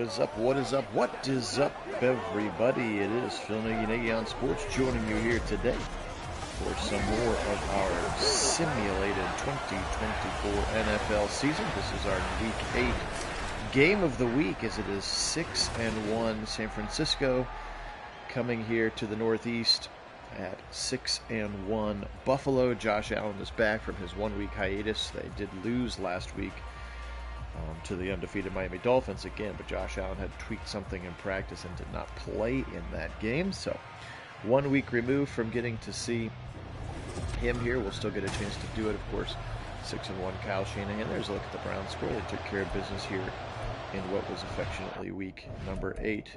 is up? What is up? What is up, everybody? It is Phil Nagy on Sports joining you here today for some more of our simulated 2024 NFL season. This is our Week 8 game of the week, as it is 6-1 San Francisco coming here to the Northeast at 6-1 Buffalo. Josh Allen is back from his 1-week hiatus. They did lose last week to the undefeated Miami Dolphins again, but Josh Allen had tweaked something in practice and did not play in that game. So 1 week removed from getting to see him here. We'll still get a chance to do it, of course. 6-1 Kyle Shanahan. There's a look at the Browns score. They took care of business here in what was affectionately week number 8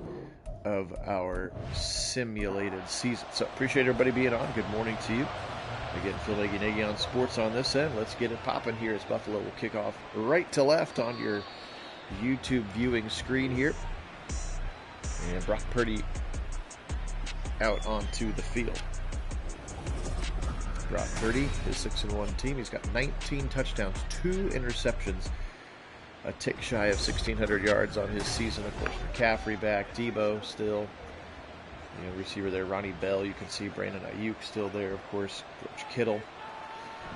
of our simulated season. So appreciate everybody being on. Good morning to you. Again, Phil Nagy on Sports on this end. Let's get it popping here as Buffalo will kick off right to left on your YouTube viewing screen here. And Brock Purdy out onto the field. Brock Purdy, his 6-1 team. He's got 19 touchdowns, 2 interceptions, a tick shy of 1,600 yards on his season. Of course, McCaffrey back, Debo still. Receiver there, Ronnie Bell. You can see Brandon Ayuk still there, of course. George Kittle.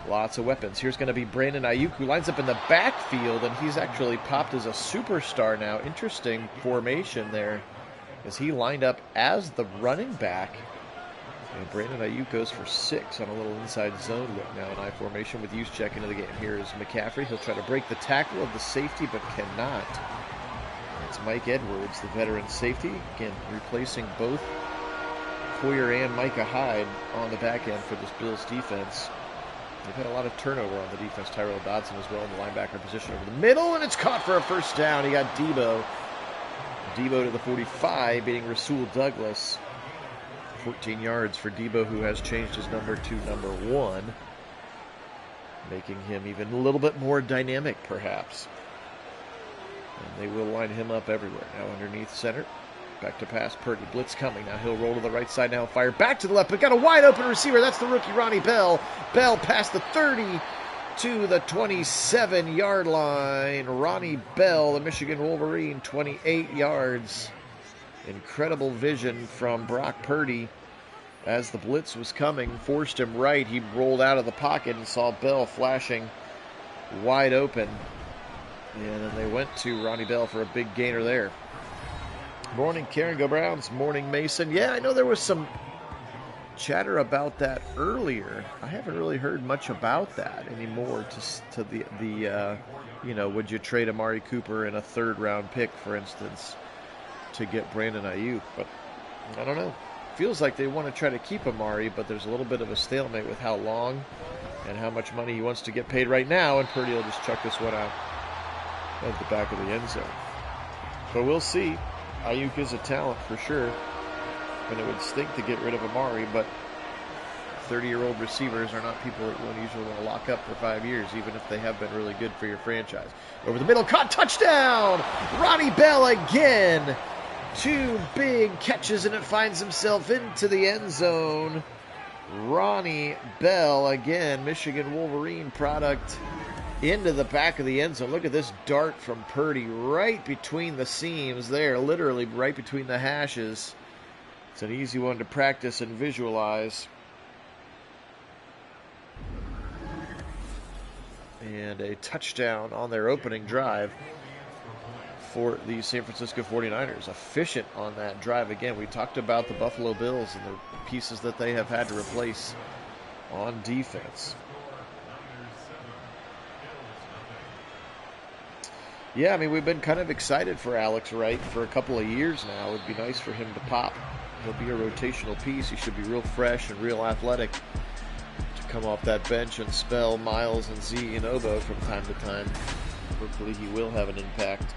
Lots of weapons. Here's going to be Brandon Ayuk, who lines up in the backfield, and he's actually popped as a superstar now. Interesting formation there, as he lined up as the running back. And Brandon Ayuk goes for 6 on a little inside zone look now in I formation with Juszczyk into the game. Here is McCaffrey. He'll try to break the tackle of the safety, but cannot. It's Mike Edwards, the veteran safety, again replacing both Hoyer and Micah Hyde on the back end for this Bills defense. They've had a lot of turnover on the defense. Tyrell Dodson as well in the linebacker position over the middle, and it's caught for a first down. He got Debo. Debo to the 45, beating Rasul Douglas. 14 yards for Debo, who has changed his number to number 1, making him even a little bit more dynamic, perhaps. And they will line him up everywhere. Now underneath center. Back to pass, Purdy. Blitz coming. Now he'll roll to the right side. Now fire back to the left, but got a wide open receiver. That's the rookie, Ronnie Bell. Bell past the 30 to the 27-yard line. Ronnie Bell, the Michigan Wolverine, 28 yards. Incredible vision from Brock Purdy as the blitz was coming. Forced him right. He rolled out of the pocket and saw Bell flashing wide open. And then they went to Ronnie Bell for a big gainer there. Morning, Karen. Go Browns. Morning, Mason. Yeah, I know there was some chatter about that earlier. I haven't really heard much about that anymore. To the would you trade Amari Cooper in a 3rd-round pick, for instance, to get Brandon Ayuk? But I don't know. Feels like they want to try to keep Amari, but there's a little bit of a stalemate with how long and how much money he wants to get paid right now, and Purdy will just chuck this one out of the back of the end zone. But we'll see. Ayuk is a talent for sure, and it would stink to get rid of Amari, but 30-year-old receivers are not people that you usually want to lock up for 5 years, even if they have been really good for your franchise. Over the middle, caught, touchdown! Ronnie Bell again! 2 big catches, and it finds himself into the end zone. Ronnie Bell, again, Michigan Wolverine product, into the back of the end zone. Look at this dart from Purdy right between the seams there, literally right between the hashes. It's an easy one to practice and visualize. And a touchdown on their opening drive for the San Francisco 49ers. Efficient on that drive. Again, we talked about the Buffalo Bills and the pieces that they have had to replace on defense. Yeah, I mean, we've been kind of excited for Alex Wright for a couple of years now. It would be nice for him to pop. He'll be a rotational piece. He should be real fresh and real athletic to come off that bench and spell Miles and Z and Obo from time to time. Hopefully he will have an impact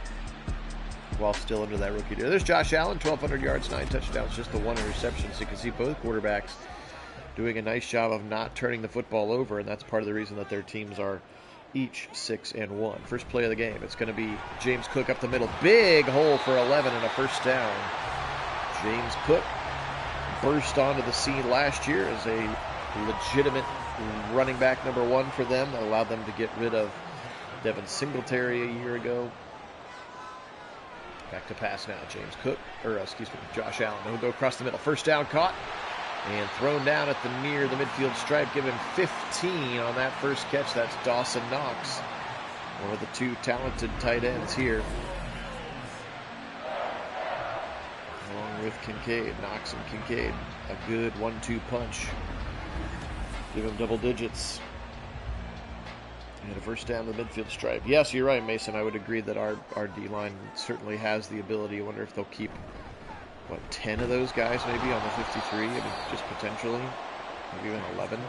while still under that rookie deal. There's Josh Allen, 1,200 yards, 9 touchdowns, just the 1 interception. So you can see both quarterbacks doing a nice job of not turning the football over, and that's part of the reason that their teams are each 6-1. First play of the game, it's going to be James Cook up the middle. Big hole for 11 and a first down. James Cook burst onto the scene last year as a legitimate running back number 1 for them. That allowed them to get rid of Devin Singletary a year ago. Back to pass now. Josh Allen. He'll go across the middle. First down caught and thrown down at near the midfield stripe. Given 15 on that first catch. That's Dawson Knox, one of the two talented tight ends here, along with Kincaid. Knox and Kincaid, a good 1-2 punch. Give him double digits. And a first down to the midfield stripe. Yes, you're right, Mason. I would agree that our D-line certainly has the ability. I wonder if they'll keep, 10 of those guys maybe on the 53? I mean, just potentially. Maybe even 11.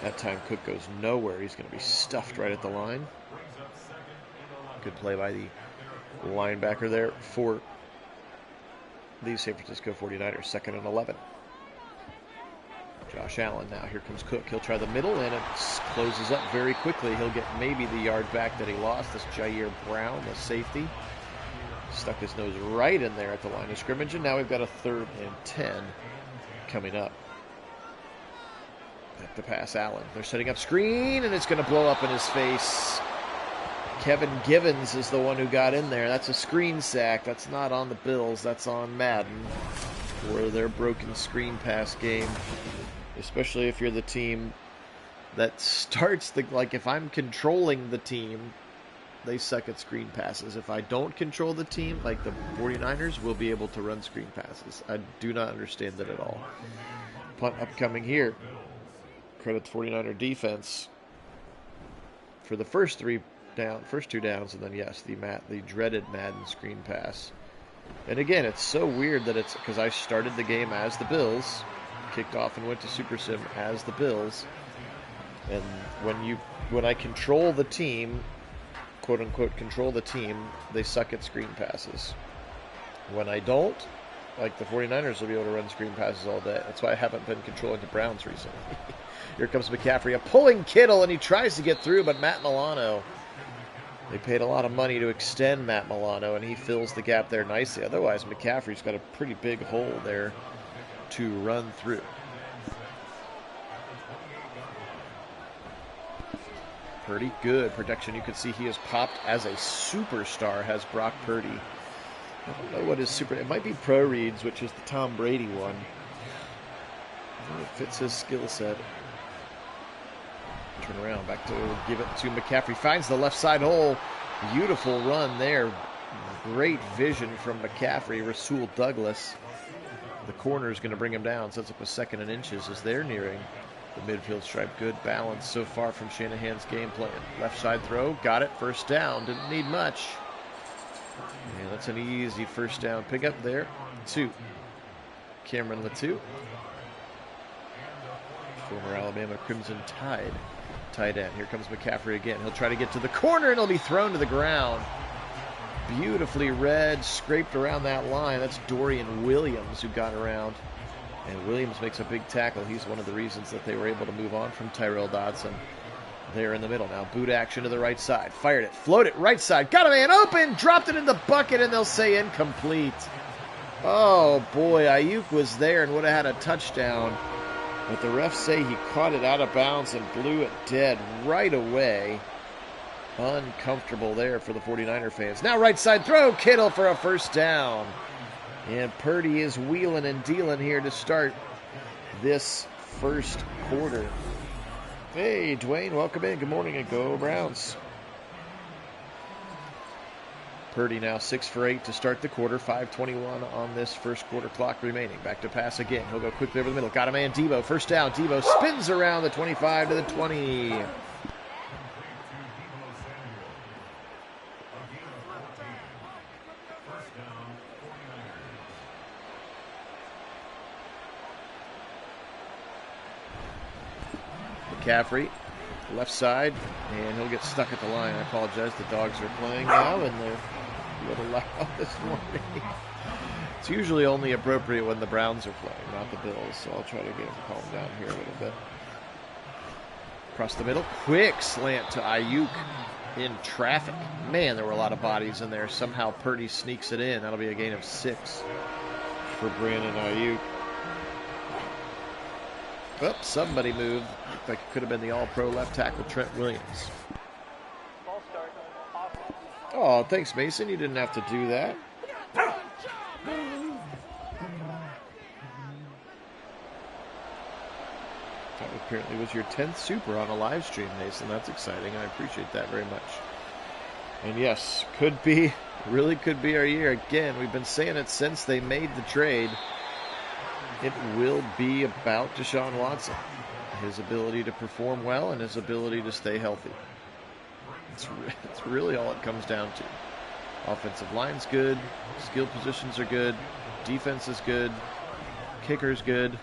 That time Cook goes nowhere. He's going to be stuffed right at the line. Good play by the linebacker there for the San Francisco 49ers. 2nd and 11. Josh Allen now. Here comes Cook. He'll try the middle, and it closes up very quickly. He'll get maybe the yard back that he lost. This Jair Brown, the safety, stuck his nose right in there at the line of scrimmage, and now we've got a 3rd and 10 coming up. Back to pass Allen. They're setting up screen, and it's going to blow up in his face. Kevin Givens is the one who got in there. That's a screen sack. That's not on the Bills. That's on Madden for their broken screen pass game. Especially if you're the team that starts if I'm controlling the team, they suck at screen passes. If I don't control the team, like the 49ers, will be able to run screen passes. I do not understand that at all. Punt upcoming here. Credit the 49er defense for the first 2 downs, and then yes, the dreaded Madden screen pass. And again, it's so weird that it's because I started the game as the Bills, kicked off and went to Super Sim as the Bills, and when I control the team, quote unquote control the team, they suck at screen passes. When I don't, like the 49ers will be able to run screen passes all day. That's why I haven't been controlling the Browns recently. Here comes McCaffrey, pulling Kittle, and he tries to get through, but Matt Milano, they paid a lot of money to extend Matt Milano, and he fills the gap there nicely. Otherwise, McCaffrey's got a pretty big hole there to run through. Purdy, good protection. You can see he has popped as a superstar, has Brock Purdy. I don't know what his it might be Pro Reads, which is the Tom Brady one. It fits his skill set. Turn around, back to give it to McCaffrey. Finds the left side hole. Beautiful run there. Great vision from McCaffrey. Rasul Douglas, the corner, is going to bring him down. Sets up a 2nd and inches as they're nearing the midfield stripe. Good balance so far from Shanahan's game plan. Left side throw. Got it. First down. Didn't need much. And that's an easy first down pickup there. 2. Cameron Latou, former Alabama Crimson Tide tight end. Here comes McCaffrey again. He'll try to get to the corner, and he'll be thrown to the ground. Beautifully read, scraped around that line. That's Dorian Williams who got around. And Williams makes a big tackle. He's one of the reasons that they were able to move on from Tyrell Dodson. There in the middle now. Boot action to the right side. Fired it. Float it right side. Got a man open. Dropped it in the bucket, and they'll say incomplete. Oh, boy. Ayuk was there and would have had a touchdown. But the refs say he caught it out of bounds and blew it dead right away. Uncomfortable there for the 49er fans. Now right side throw. Kittle for a first down. And Purdy is wheeling and dealing here to start this first quarter. Hey, Dwayne, welcome in. Good morning and go Browns. Purdy now 6 for 8 to start the quarter. 5:21 on this first quarter clock remaining. Back to pass again. He'll go quickly over the middle. Got a man, Debo. First down. Debo spins around the 25 to the 20. McCaffrey, left side, and he'll get stuck at the line. I apologize. The dogs are playing now, and they're a little loud this morning. It's usually only appropriate when the Browns are playing, not the Bills, so I'll try to get him calmed down here a little bit. Across the middle, quick slant to Ayuk in traffic. Man, there were a lot of bodies in there. Somehow Purdy sneaks it in. That'll be a gain of 6 for Brandon Ayuk. Oh, somebody moved. Looked like it could have been the all-pro left tackle, Trent Williams. Oh, thanks, Mason. You didn't have to do that. That apparently was your 10th super on a live stream, Mason. That's exciting. I appreciate that very much. And yes, really could be our year. Again, we've been saying it since they made the trade. It will be about Deshaun Watson. His ability to perform well and his ability to stay healthy. It's really all it comes down to. Offensive line's good. Skill positions are good. Defense is good. Kicker's good.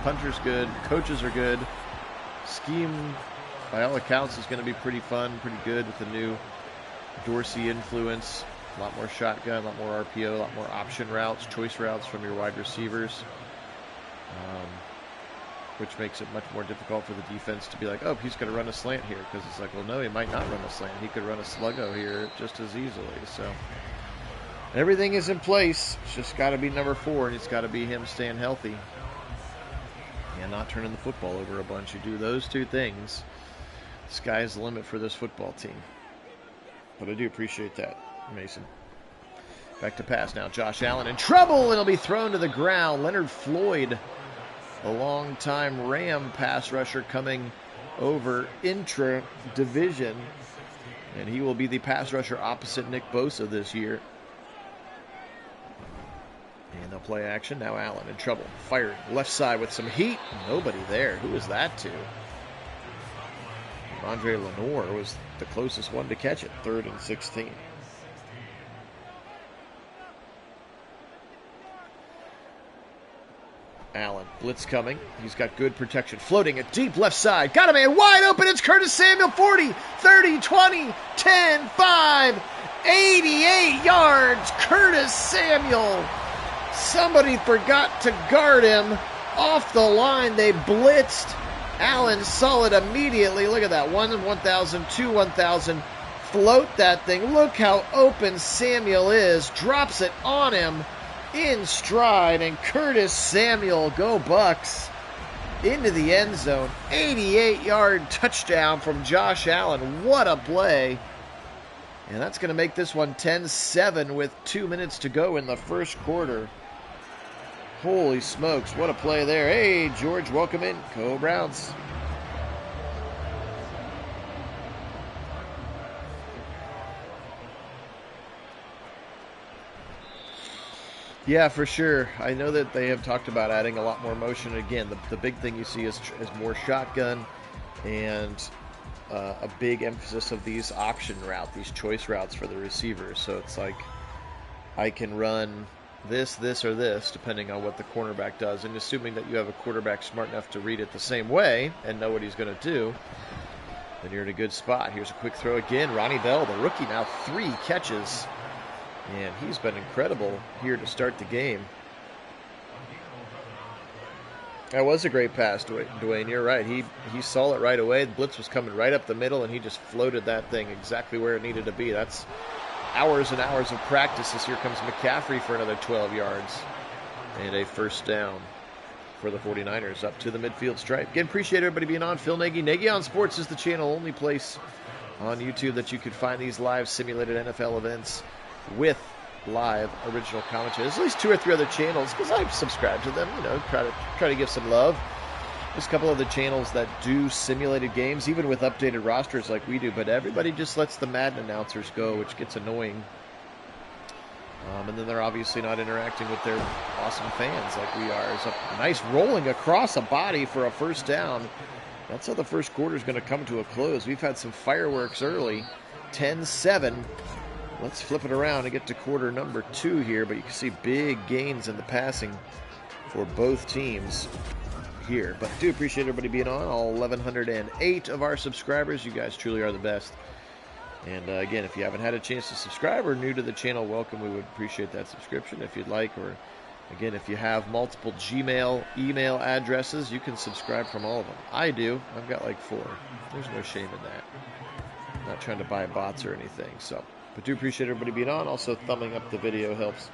Punter's good. Coaches are good. Scheme, by all accounts, is going to be pretty fun, pretty good with the new Dorsey influence. A lot more shotgun, a lot more RPO, a lot more option routes, choice routes from your wide receivers, which makes it much more difficult for the defense to be like, oh, he's going to run a slant here, because it's like, well, no, he might not run a slant. He could run a sluggo here just as easily. So everything is in place. It's just got to be number 4, and it's got to be him staying healthy and not turning the football over a bunch. You do those two things, the sky's the limit for this football team. But I do appreciate that, Mason. Back to pass now. Josh Allen in trouble, and it'll be thrown to the ground. Leonard Floyd, a long-time Ram pass rusher, coming over intra-division, and he will be the pass rusher opposite Nick Bosa this year. And they'll play action. Now Allen in trouble. Firing left side with some heat. Nobody there. Who was that to? Andre Lenore was the closest one to catch it. 3rd and 16. Allen, blitz coming. He's got good protection. Floating it deep left side. Got a man wide open. It's Curtis Samuel. 40, 30, 20, 10, 5, 88 yards. Curtis Samuel. Somebody forgot to guard him. Off the line, they blitzed. Allen saw it immediately. Look at that. 1,000, 2, 1,000. Float that thing. Look how open Samuel is. Drops it on him in stride. And Curtis Samuel, go Bucks, into the end zone. 88-yard touchdown from Josh Allen. What a play. And that's going to make this one 10-7 with 2 minutes to go in the first quarter. Holy smokes, what a play there. Hey, George, welcome in. Go Browns. Yeah, for sure. I know that they have talked about adding a lot more motion. Again, the big thing you see is more shotgun and a big emphasis of these option routes, these choice routes for the receivers. So it's like I can run this, or this, depending on what the cornerback does. And assuming that you have a quarterback smart enough to read it the same way and know what he's going to do, then you're in a good spot. Here's a quick throw again. Ronnie Bell, the rookie, now 3 catches. And he's been incredible here to start the game. That was a great pass, Dwayne. You're right. He saw it right away. The blitz was coming right up the middle, and he just floated that thing exactly where it needed to be. That's hours and hours of practice. As here comes McCaffrey for another 12 yards. And a first down for the 49ers up to the midfield stripe. Again, appreciate everybody being on. Phil Nagy. Nagy on Sports is the channel, only place on YouTube that you can find these live simulated NFL events with live original commentary. There's at least 2 or 3 other channels, because I subscribe to them, try to give some love. There's a couple of the channels that do simulated games, even with updated rosters like we do, but everybody just lets the Madden announcers go, which gets annoying. And then they're obviously not interacting with their awesome fans like we are. It's a nice rolling across a body for a first down. That's how the first quarter is going to come to a close. We've had some fireworks early. 10-7. Let's flip it around and get to quarter number 2 here, but you can see big gains in the passing for both teams here. But I do appreciate everybody being on, all 1,108 of our subscribers. You guys truly are the best. And again, if you haven't had a chance to subscribe or new to the channel, welcome. We would appreciate that subscription if you'd like. Or again, if you have multiple Gmail email addresses, you can subscribe from all of them. I do. I've got like 4. There's no shame in that. I'm not trying to buy bots or anything. So, but do appreciate everybody being on. Also, thumbing up the video helps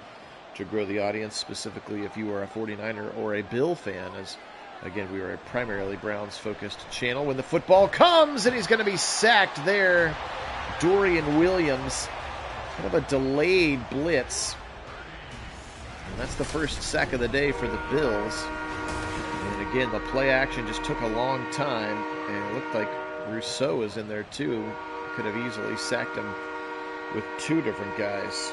to grow the audience, specifically if you are a 49er or a Bill fan, as again, we are a primarily Browns-focused channel. When the football comes, and he's going to be sacked there, Dorian Williams, kind of a delayed blitz. And that's the first sack of the day for the Bills. And Again, the play action just took a long time, and it looked like Rousseau was in there too. Could have easily sacked him with two different guys.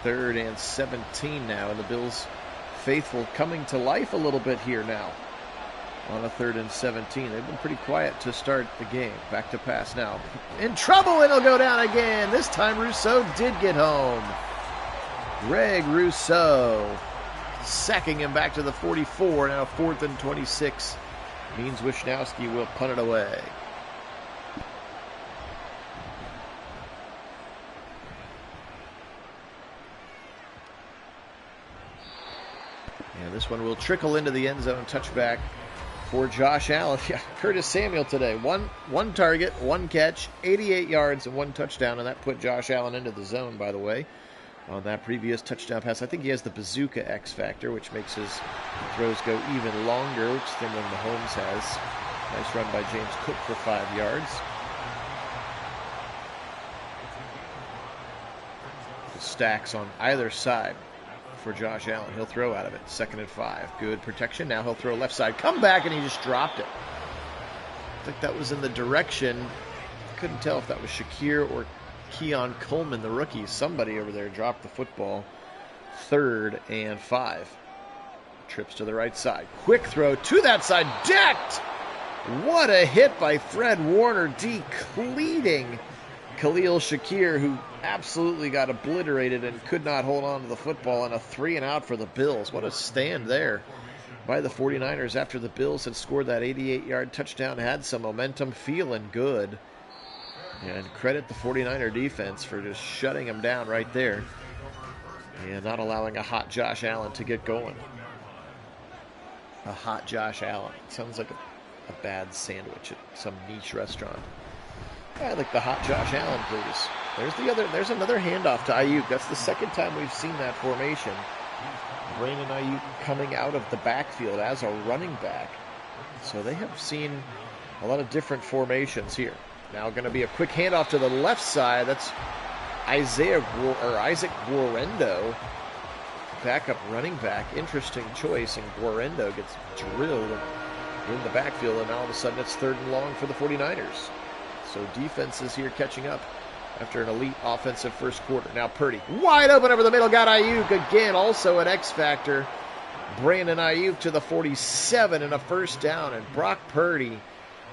3rd and 17 now, and the Bills faithful coming to life a little bit here now on a 3rd and 17. They've been pretty quiet to start the game. Back to pass now. In trouble, and it'll go down again. This time Rousseau did get home. Greg Rousseau sacking him back to the 44. Now 4th and 26. Means Wishnowski will punt it away. And this one will trickle into the end zone. Touchback for Josh Allen. Yeah, Curtis Samuel today. One target, 1 catch, 88 yards, and 1 touchdown. And that put Josh Allen into the zone, by the way, on that previous touchdown pass. I think he has the bazooka X factor, which makes his throws go even longer, which than when Mahomes has. Nice run by James Cook for 5 yards. The stacks on either side for Josh Allen. He'll throw out of it. 2nd and 5. Good protection. Now he'll throw left side. Come back, and he just dropped it. I think that was in the direction. Couldn't tell if that was Shakir or Keon Coleman, the rookie. Somebody over there dropped the football. 3rd and 5. Trips to the right side. Quick throw to that side. Decked! What a hit by Fred Warner, decleating Khalil Shakir, who absolutely got obliterated and could not hold on to the football, and a 3 and out for the Bills. What a stand there by the 49ers after the Bills had scored that 88-yard touchdown, had some momentum, feeling good. And credit the 49er defense for just shutting them down right there and not allowing a hot Josh Allen to get going. A hot Josh Allen. Sounds like a bad sandwich at some niche restaurant. I like the hot Josh Allen, please. There's another handoff to Ayuk. That's the 2nd time we've seen that formation. Brandon Ayuk coming out of the backfield as a running back. So they have seen a lot of different formations here. Now going to be a quick handoff to the left side. That's Isaac Guarendo, backup running back. Interesting choice, and Guarendo gets drilled in the backfield, and all of a sudden it's 3rd and long for the 49ers. So defense is here catching up after an elite offensive first quarter. Now Purdy, wide open over the middle, got Ayuk again, also an X factor. Brandon Ayuk to the 47 and a 1st down, and Brock Purdy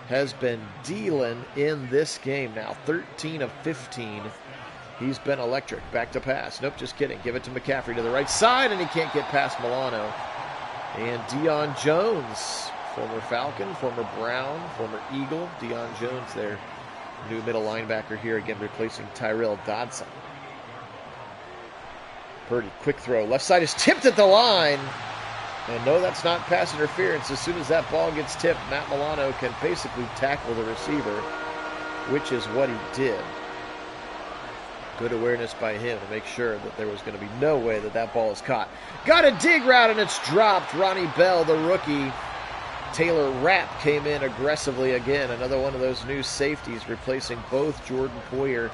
has been dealing in this game now. 13 of 15. He's been electric. Back to pass. Nope, just kidding. Give it to McCaffrey to the right side, and he can't get past Milano. And Deion Jones, former Falcon, former Brown, former Eagle. Deion Jones, their new middle linebacker here, again replacing Tyrell Dodson. Purdy, quick throw. Left side is tipped at the line. And no, that's not pass interference. As soon as that ball gets tipped, Matt Milano can basically tackle the receiver, which is what he did. Good awareness by him to make sure that there was going to be no way that that ball is caught. Got a dig route, and it's dropped. Ronnie Bell, the rookie. Taylor Rapp came in aggressively again. Another one of those new safeties, replacing both Jordan Poyer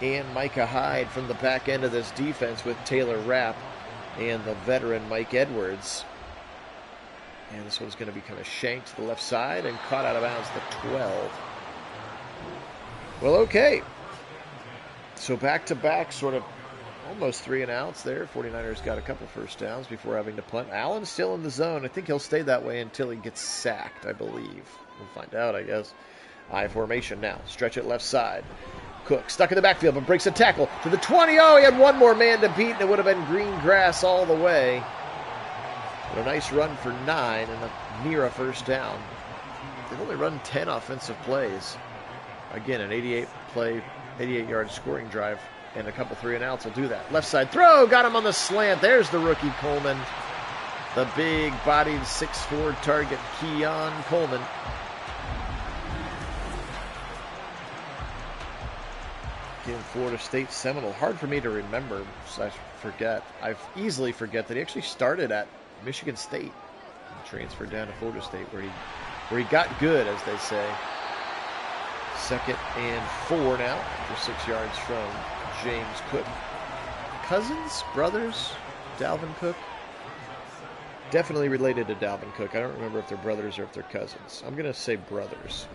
and Micah Hyde from the back end of this defense with Taylor Rapp and the veteran Mike Edwards. And this one's going to be kind of shanked to the left side and caught out of bounds at the 12. Well, okay. So back-to-back, sort of almost 3 and outs there. 49ers got a couple 1st downs before having to punt. Allen's still in the zone. I think he'll stay that way until he gets sacked, I believe. We'll find out, I guess. I formation now. Stretch it left side. Cook stuck in the backfield, but breaks a tackle to the 20. Oh, he had one more man to beat, and it would have been green grass all the way. But a nice run for 9 and near a 1st down. They've only run 10 offensive plays. Again, an 88-yard scoring drive and a couple 3 and outs will do that. Left side throw, got him on the slant. There's the rookie Coleman. The big-bodied 6'4" target, Keon Coleman. Again, Florida State Seminole. Hard for me to remember, so I forget. I easily forget that he actually started at Michigan State and transferred down to Florida State, where he got good, as they say. 2nd and 4 now, after 6 yards from James Cook. Cousins, brothers, Dalvin Cook? Definitely related to Dalvin Cook. I don't remember if they're brothers or if they're cousins. I'm going to say brothers.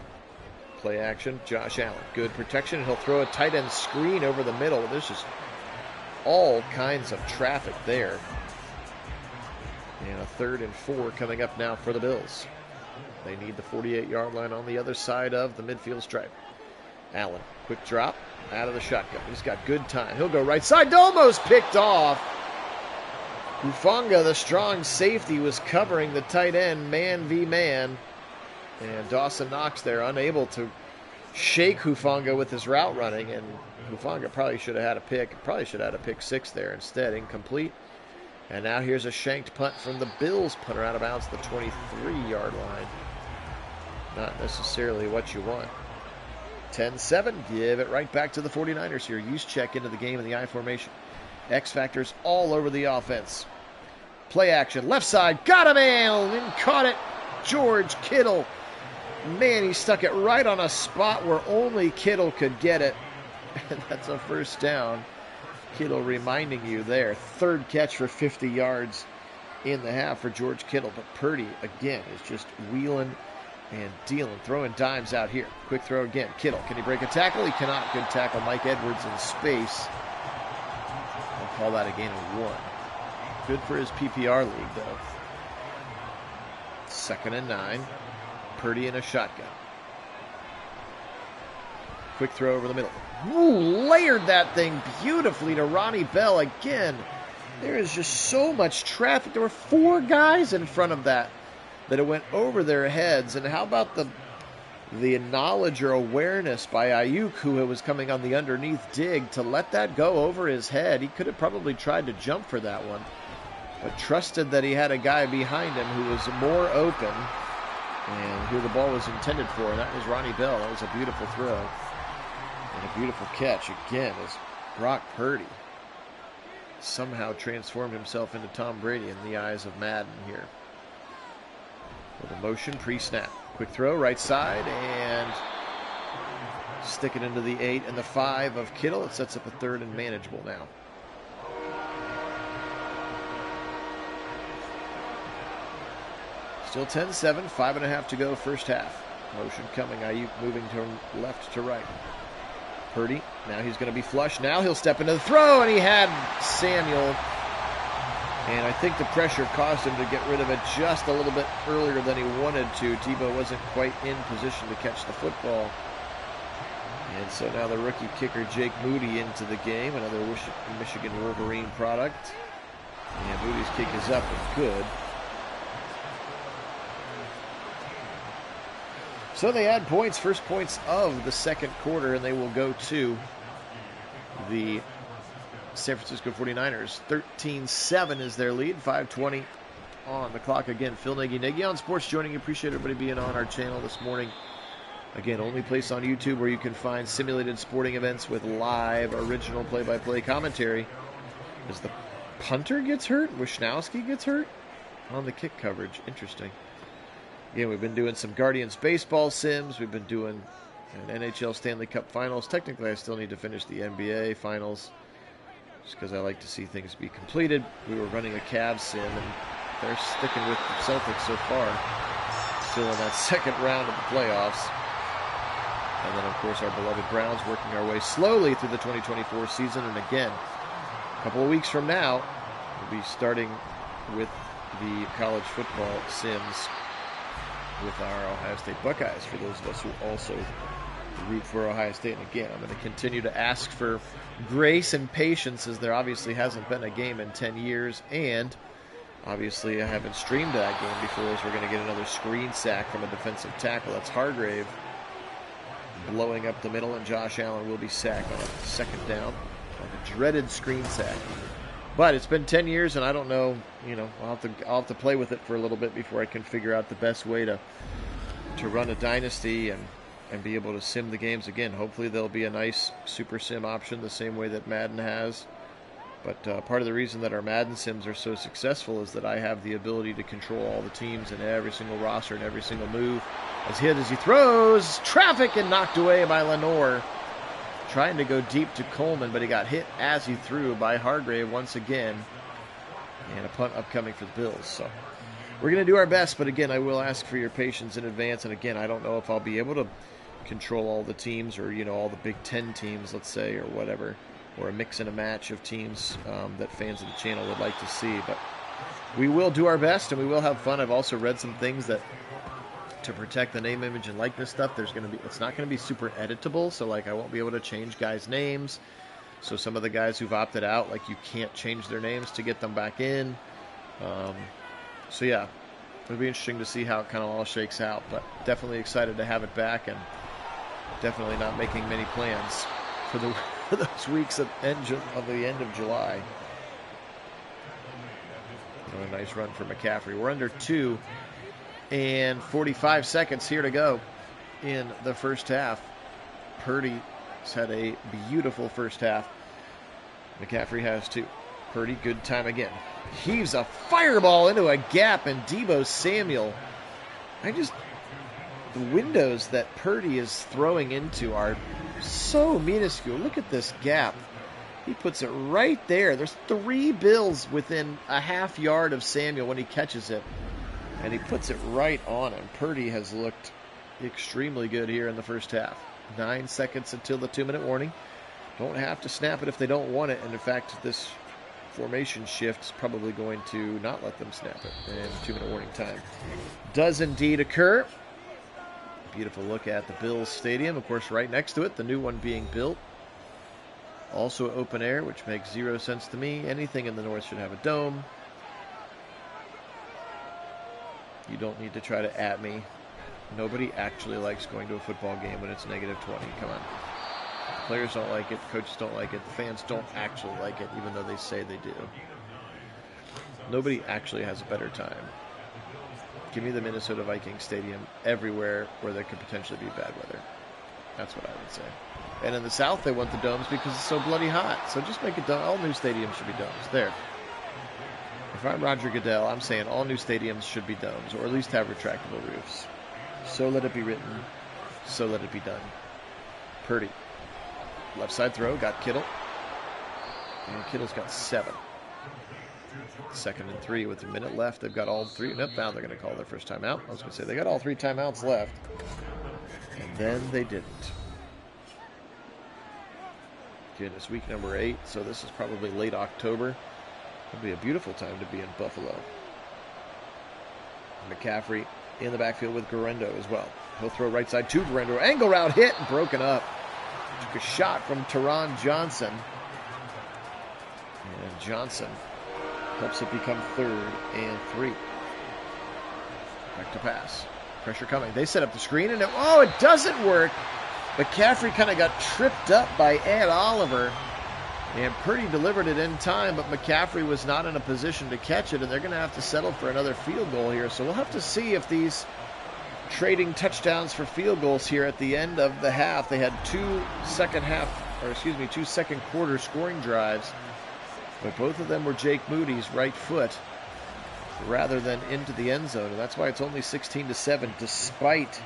Play action, Josh Allen. Good protection. He'll throw a tight end screen over the middle. There's just all kinds of traffic there. And a 3rd and 4 coming up now for the Bills. They need the 48-yard line on the other side of the midfield stripe. Allen, quick drop out of the shotgun. He's got good time. He'll go right side. Almost picked off. Hufanga, the strong safety, was covering the tight end man v man. And Dawson Knox there, unable to shake Hufanga with his route running. And Hufanga probably should have had a pick. Probably should have had a pick 6 there instead. Incomplete. And now here's a shanked punt from the Bills punter out of bounds the 23-yard line. Not necessarily what you want. 10-7, give it right back to the 49ers here. Juszczyk into the game in the I formation. X factors all over the offense. Play action, left side, got a man, and caught it. George Kittle. Man, he stuck it right on a spot where only Kittle could get it. And that's a first down. Kittle reminding you there. 3rd catch for 50 yards in the half for George Kittle. But Purdy, again, is just wheeling and dealing, throwing dimes out here. Quick throw again. Kittle, can he break a tackle? He cannot. Good tackle. Mike Edwards in space. I'll call that a gain of 1. Good for his PPR league, though. 2nd and 9. Purdy in a shotgun. Quick throw over the middle. Ooh, layered that thing beautifully to Ronnie Bell again. There is just so much traffic. There were 4 guys in front of that it went over their heads. And how about the knowledge or awareness by Ayuk, who was coming on the underneath dig, to let that go over his head? He could have probably tried to jump for that one, but trusted that he had a guy behind him who was more open and who the ball was intended for, and that was Ronnie Bell. That was a beautiful throw and a beautiful catch again as Brock Purdy somehow transformed himself into Tom Brady in the eyes of Madden here. With a motion pre-snap. Quick throw, right side, and stick it into the 8 and the 5 of Kittle. It sets up a 3rd and manageable now. Still 10-7, 5.5 to go first half. Motion coming, Ayuk moving to left to right. Purdy, now he's going to be flush. Now he'll step into the throw, and he had Samuel. And I think the pressure caused him to get rid of it just a little bit earlier than he wanted to. Tebow wasn't quite in position to catch the football. And so now the rookie kicker Jake Moody into the game, another Michigan Wolverine product. And Moody's kick is up and good. So they add points, first points of the second quarter, and they will go to the San Francisco 49ers. 13-7 is their lead. 5:20 on the clock. Again, Phil Nagy on Sports joining you. Appreciate everybody being on our channel this morning. Again, only place on YouTube where you can find simulated sporting events with live, original play-by-play commentary. As the punter gets hurt, Wisnowski gets hurt on the kick coverage. Interesting. Again, we've been doing some Guardians baseball sims. We've been doing an NHL Stanley Cup Finals. Technically, I still need to finish the NBA Finals, just because I like to see things be completed. We were running a Cavs sim, and they're sticking with the Celtics so far. Still in that second round of the playoffs. And then, of course, our beloved Browns working our way slowly through the 2024 season. And again, a couple of weeks from now, we'll be starting with the college football sims with our Ohio State Buckeyes, for those of us who also root for Ohio State. And again, I'm going to continue to ask for grace and patience, as there obviously hasn't been a game in 10 years, and obviously I haven't streamed that game before, as we're going to get another screen sack from a defensive tackle. That's Hargrave blowing up the middle, and Josh Allen will be sacked on a second down on the dreaded screen sack. But it's been 10 years, and I don't know, I'll have to play with it for a little bit before I can figure out the best way to run a dynasty and be able to sim the games again. Hopefully there'll be a nice super sim option the same way that Madden has. But part of the reason that our Madden sims are so successful is that I have the ability to control all the teams and every single roster and every single move. As he throws, traffic, and knocked away by Lenore. Trying to go deep to Coleman, but he got hit as he threw by Hargrave once again. And a punt upcoming for the Bills. So we're going to do our best, but again, I will ask for your patience in advance. And again, I don't know if I'll be able to control all the teams or, all the Big Ten teams, let's say, or whatever, or a mix and a match of teams that fans of the channel would like to see. But we will do our best, and we will have fun. I've also read some things that to protect the name, image, and likeness stuff, it's not going to be super editable. So, I won't be able to change guys' names. So some of the guys who've opted out, you can't change their names to get them back in. So yeah, it'll be interesting to see how it kind of all shakes out. But definitely excited to have it back, and definitely not making many plans for those weeks of the end of July. A nice run for McCaffrey. We're under 2 and 45 seconds here to go in the first half. Purdy's had a beautiful first half. McCaffrey has too. Purdy, good time again. Heaves a fireball into a gap, and Deebo Samuel. The windows that Purdy is throwing into are so minuscule. Look at this gap. He puts it right there. There's 3 Bills within a half yard of Samuel when he catches it, and he puts it right on him. Purdy has looked extremely good here in the first half. 9 seconds until the 2-minute warning. Don't have to snap it if they don't want it, and in fact, this formation shift is probably going to not let them snap it, and 2-minute warning time does indeed occur. Beautiful look at the Bills Stadium, of course, right next to it, the new one being built. Also open air, which makes 0 sense to me. Anything in the north should have a dome. You don't need to try to at me. Nobody actually likes going to a football game when it's -20. Come on. The players don't like it. The coaches don't like it. The fans don't actually like it, even though they say they do. Nobody actually has a better time. Give me the Minnesota Vikings Stadium everywhere where there could potentially be bad weather. That's what I would say. And in the South, they want the domes because it's so bloody hot. So just make it dome. All new stadiums should be domes. There. If I'm Roger Goodell, I'm saying all new stadiums should be domes, or at least have retractable roofs. So let it be written. So let it be done. Purdy. Left side throw. Got Kittle. And Kittle's got 7. 2nd and 3 with a minute left. They've got all 3. Nope, now they're going to call their first timeout. I was going to say they got all 3 timeouts left. And then they didn't. Again, it's week number 8, so this is probably late October. It'll be a beautiful time to be in Buffalo. McCaffrey in the backfield with Guerrero as well. He'll throw right side to Guerrero. Angle route hit and broken up. Took a shot from Teron Johnson. And Johnson helps it become 3rd and 3. Back to pass. Pressure coming. They set up the screen, and it doesn't work. McCaffrey kind of got tripped up by Ed Oliver. And Purdy delivered it in time, but McCaffrey was not in a position to catch it, and they're going to have to settle for another field goal here. So we'll have to see if these trading touchdowns for field goals here at the end of the half. They had 2 second quarter scoring drives, but both of them were Jake Moody's right foot rather than into the end zone, and that's why it's only 16-7, despite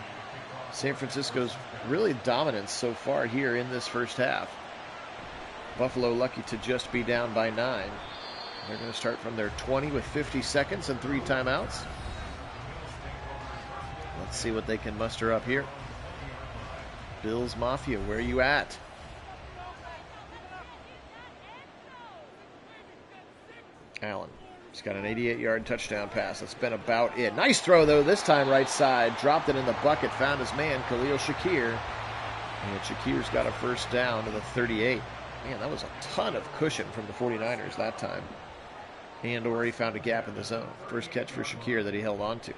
San Francisco's really dominance so far here in this first half. Buffalo lucky to just be down by 9. They're going to start from their 20 with 50 seconds and 3 timeouts. Let's see what they can muster up here. Bills Mafia, where are you at? Allen. He's got an 88-yard touchdown pass. That's been about it. Nice throw, though, this time right side. Dropped it in the bucket. Found his man, Khalil Shakir. And Shakir's got a first down to the 38. Man, that was a ton of cushion from the 49ers that time. And already found a gap in the zone. First catch for Shakir that he held on to.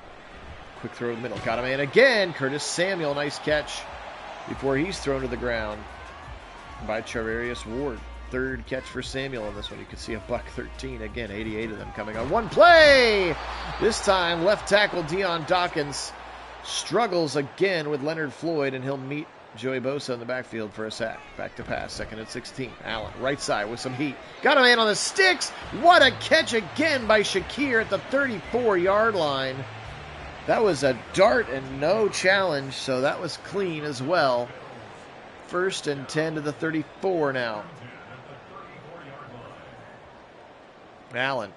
Quick throw in the middle. Got a man again. Curtis Samuel, nice catch before he's thrown to the ground by Charvarius Ward. 3rd catch for Samuel on this one. You can see a $113. Again, 88 of them coming on one play. This time, left tackle Deion Dawkins struggles again with Leonard Floyd, and he'll meet Joey Bosa in the backfield for a sack. Back to pass, 2nd and 16. Allen, right side with some heat. Got a man on the sticks. What a catch again by Shakir at the 34-yard line. That was a dart and no challenge, so that was clean as well. 1st and 10 to the 34 now. Allen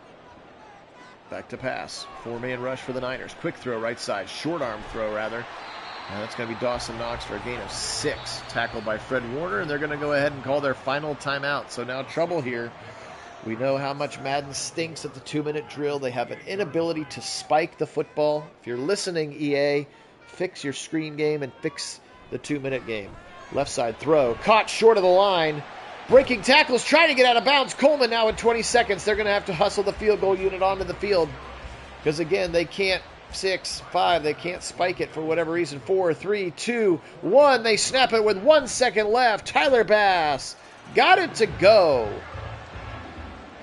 Back to pass. 4-man rush for the Niners. Quick throw right side. Short arm throw, rather. And that's going to be Dawson Knox for a gain of 6. Tackled by Fred Warner, and they're going to go ahead and call their final timeout. So now trouble here. We know how much Madden stinks at the 2-minute drill. They have an inability to spike the football. If you're listening, EA, fix your screen game and fix the 2-minute game. Left side throw. Caught short of the line. Breaking tackles, trying to get out of bounds. Coleman now in 20 seconds. They're going to have to hustle the field goal unit onto the field. Because, again, they can't 6, 5. They can't spike it for whatever reason. 4, 3, 2, 1. They snap it with 1 second left. Tyler Bass got it to go.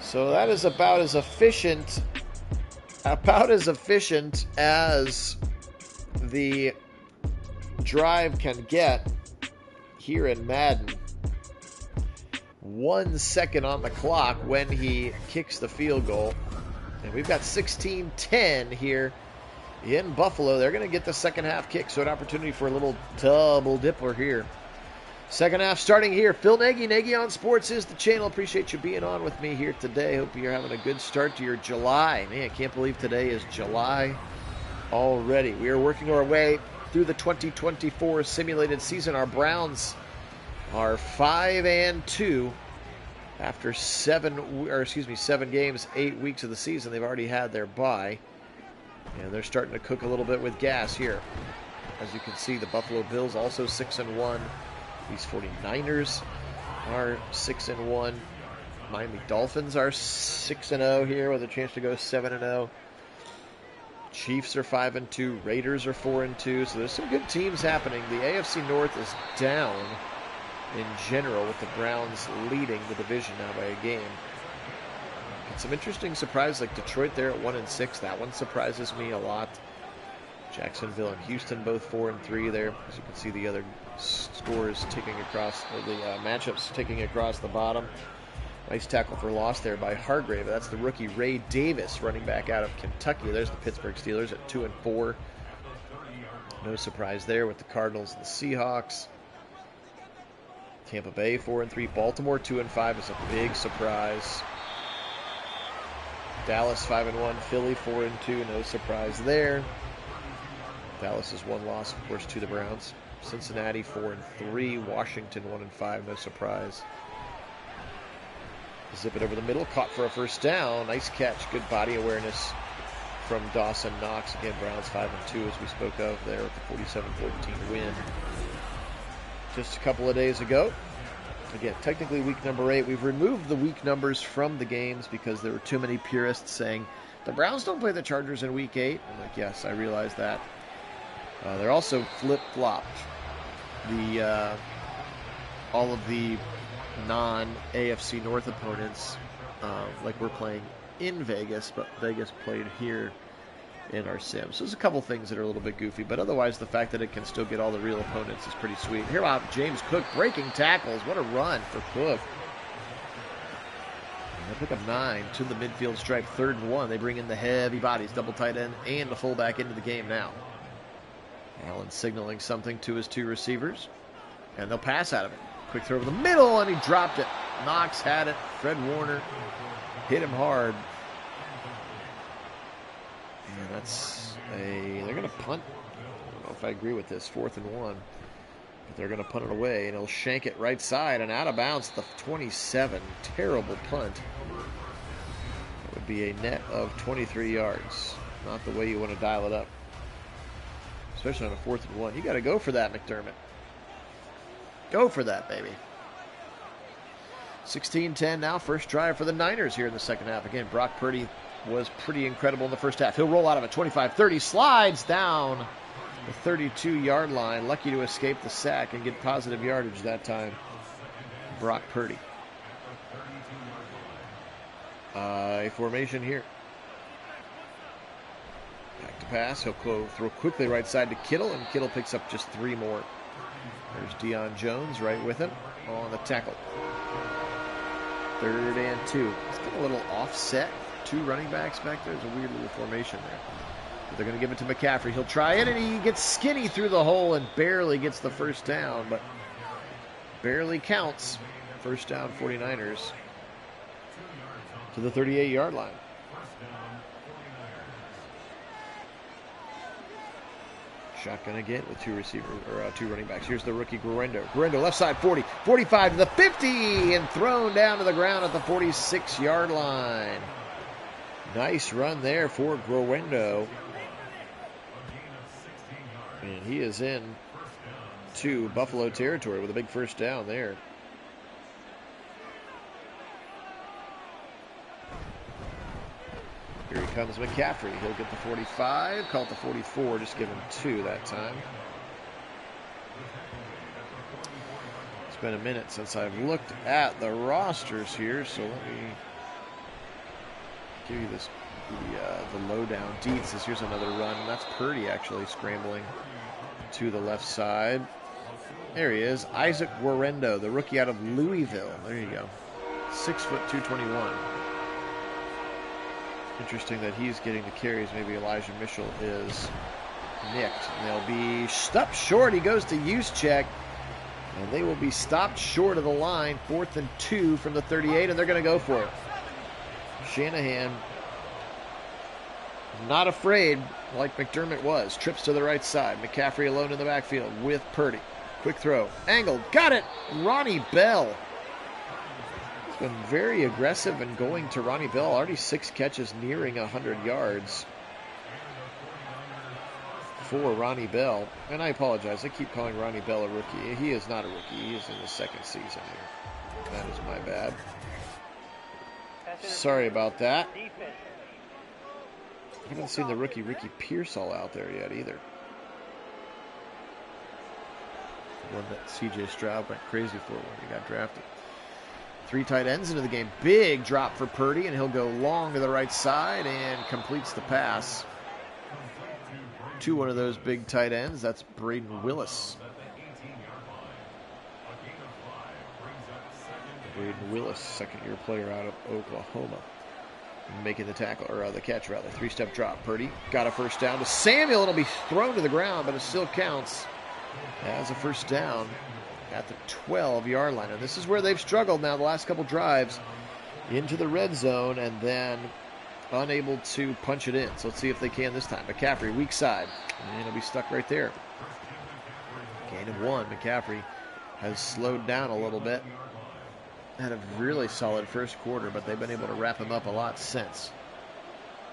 So that is about as efficient as the drive can get here in Madden. 1 second on the clock when he kicks the field goal. And we've got 16-10 here in Buffalo. They're going to get the second half kick, so an opportunity for a little double dipper here. Second half starting here. Phil Nagy, Nagy on Sports is the channel. Appreciate you being on with me here today. Hope you're having a good start to your July. Man, I can't believe today is July already. We are working our way through the 2024 simulated season. Our Browns are 5-2 after 7 games, 8 weeks of the season. They've already had their bye, and they're starting to cook a little bit with gas here. As you can see, the Buffalo Bills also 6-1. These 49ers are 6-1. Miami Dolphins are 6-0 here with a chance to go 7-0. Chiefs are 5-2. Raiders are 4-2. So there's some good teams happening. The AFC North is down in general, with the Browns leading the division now by a game. And some interesting surprises like Detroit there at 1-6. That one surprises me a lot. Jacksonville and Houston both 4-3 there. As you can see, the other scores ticking across, or the matchups ticking across the bottom. Nice tackle for loss there by Hargrave. That's the rookie Ray Davis, running back out of Kentucky. There's the Pittsburgh Steelers at 2-4. No surprise there with the Cardinals and the Seahawks. Tampa Bay 4-3. Baltimore 2-5 is a big surprise. Dallas 5-1. Philly 4-2. No surprise there. Dallas is one loss, of course, to the Browns. Cincinnati 4-3. Washington 1-5. No surprise. Zip it over the middle. Caught for a first down. Nice catch. Good body awareness from Dawson Knox. Again, Browns 5-2, as we spoke of there with the 47-14 win just a couple of days ago. Again, technically week number 8. We've removed the week numbers from the games because there were too many purists saying the Browns don't play the Chargers in week 8. I'm like, yes, I realize that. They're also flip-flopped. All of the non-AFC North opponents, like we're playing in Vegas, but Vegas played here in our sim. So there's a couple things that are a little bit goofy, but otherwise the fact that it can still get all the real opponents is pretty sweet. Here out James Cook breaking tackles. What a run for Cook. And they pick up 9 to the midfield stripe, 3rd and 1. They bring in the heavy bodies, double tight end and the fullback into the game now. Allen signaling something to his 2 receivers, and they'll pass out of it. Quick throw over the middle, and he dropped it. Knox had it. Fred Warner hit him hard. And they're going to punt. I don't know if I agree with this. 4th and 1. But they're going to punt it away, and he'll shank it right side and out of bounds at the 27. Terrible punt. That would be a net of 23 yards. Not the way you want to dial it up. Especially on a 4th and 1. You got to go for that, McDermott. Go for that, baby. 16-10 now. First drive for the Niners here in the second half. Again, Brock Purdy was pretty incredible in the first half. He'll roll out of it. 25-30. Slides down the 32-yard line. Lucky to escape the sack and get positive yardage that time. Brock Purdy. A formation here. Back to pass. He'll throw quickly right side to Kittle, and Kittle picks up just 3 more. There's Deion Jones right with him on the tackle. 3rd and 2. It's got a little offset. 2 running backs back there. There's a weird little formation there. But they're going to give it to McCaffrey. He'll try it, and he gets skinny through the hole and barely gets the first down, but barely counts. First down, 49ers to the 38-yard line. Shotgun again with two running backs. Here's the rookie Guerrero. Guerrero left side 40, 45 to the 50, and thrown down to the ground at the 46-yard line. Nice run there for Guerrero. And he is in to Buffalo territory with a big first down there. Here he comes, McCaffrey. He'll get the 45, call it the 44, just give him 2 that time. It's been a minute since I've looked at the rosters here, so let me give you this the lowdown deets. Here's another run, and that's Purdy actually scrambling to the left side. There he is, Isaac Guerrero, the rookie out of Louisville. There you go, 6 foot 221. Interesting that he's getting the carries. Maybe Elijah Mitchell is nicked. And they'll be stopped short. He goes to use check, and they will be stopped short of the line. 4th and 2 from the 38, and they're going to go for it. Shanahan not afraid like McDermott was. Trips to the right side. McCaffrey alone in the backfield with Purdy. Quick throw. Angled. Got it. Ronnie Bell. He's been very aggressive and going to Ronnie Bell. Already 6 catches nearing 100 yards for Ronnie Bell. And I apologize. I keep calling Ronnie Bell a rookie. He is not a rookie. He is in his 2nd season here. That is my bad. Sorry about that. I haven't seen the rookie Ricky Pearsall out there yet either. The one that C.J. Stroud went crazy for when he got drafted. 3 tight ends into the game. Big drop for Purdy, and he'll go long to the right side and completes the pass to one of those big tight ends. That's Braden Willis. Braden Willis, 2nd-year player out of Oklahoma, making the tackle, or the catch rather. 3-step drop. Purdy got a first down to Samuel. It'll be thrown to the ground, but it still counts as a first down at the 12-yard line. And this is where they've struggled now the last couple drives, into the red zone and then unable to punch it in. So let's see if they can this time. McCaffrey, weak side, and he'll be stuck right there. Gain of 1. McCaffrey has slowed down a little bit. Had a really solid first quarter, but they've been able to wrap him up a lot since.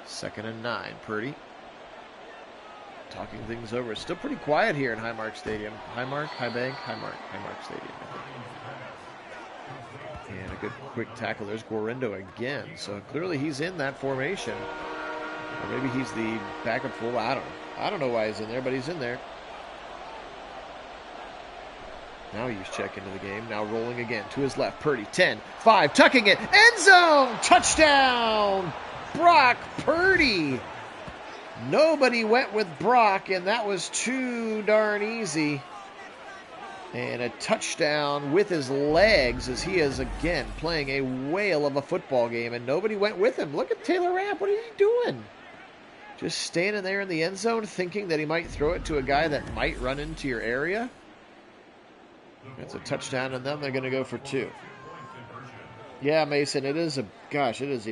2nd and 9. Purdy talking things over. It's still pretty quiet here in Highmark Stadium. Highmark Stadium, I think. And a good quick tackle. There's Guerrero again. So clearly he's in that formation. Or maybe he's the backup full. I don't know. I don't know why he's in there, but he's in there. Now he's checking into the game. Now rolling again to his left. Purdy, 10, 5, tucking it. End zone! Touchdown! Brock Purdy. Nobody went with Brock, and that was too darn easy. And a touchdown with his legs as he is again playing a whale of a football game, and nobody went with him. Look at Taylor Rapp. What is he doing? Just standing there in the end zone thinking that he might throw it to a guy that might run into your area. That's a touchdown, and then they're going to go for 2. Yeah, Mason, it is a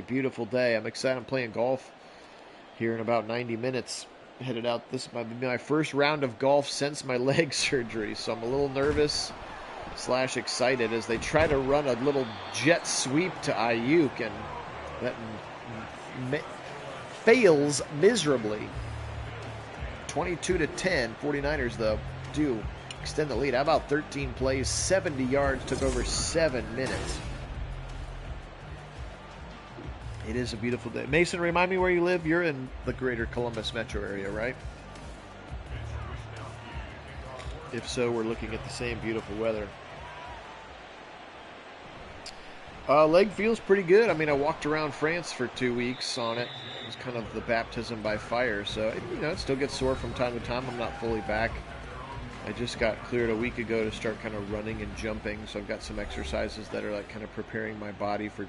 beautiful day. I'm excited. I'm playing golf here in about 90 minutes. Headed out. This might be my first round of golf since my leg surgery, so I'm a little nervous / excited as they try to run a little jet sweep to Ayuk, and that fails miserably. 22-10. 49ers, though, do extend the lead. How about 13 plays, 70 yards, took over 7 minutes. It is a beautiful day. Mason, remind me where you live. You're in the greater Columbus metro area, right? If so, we're looking at the same beautiful weather. Leg feels pretty good. I mean, I walked around France for 2 weeks on it. It was kind of the baptism by fire. So, it still gets sore from time to time. I'm not fully back. I just got cleared a week ago to start kind of running and jumping, so I've got some exercises that are like kind of preparing my body for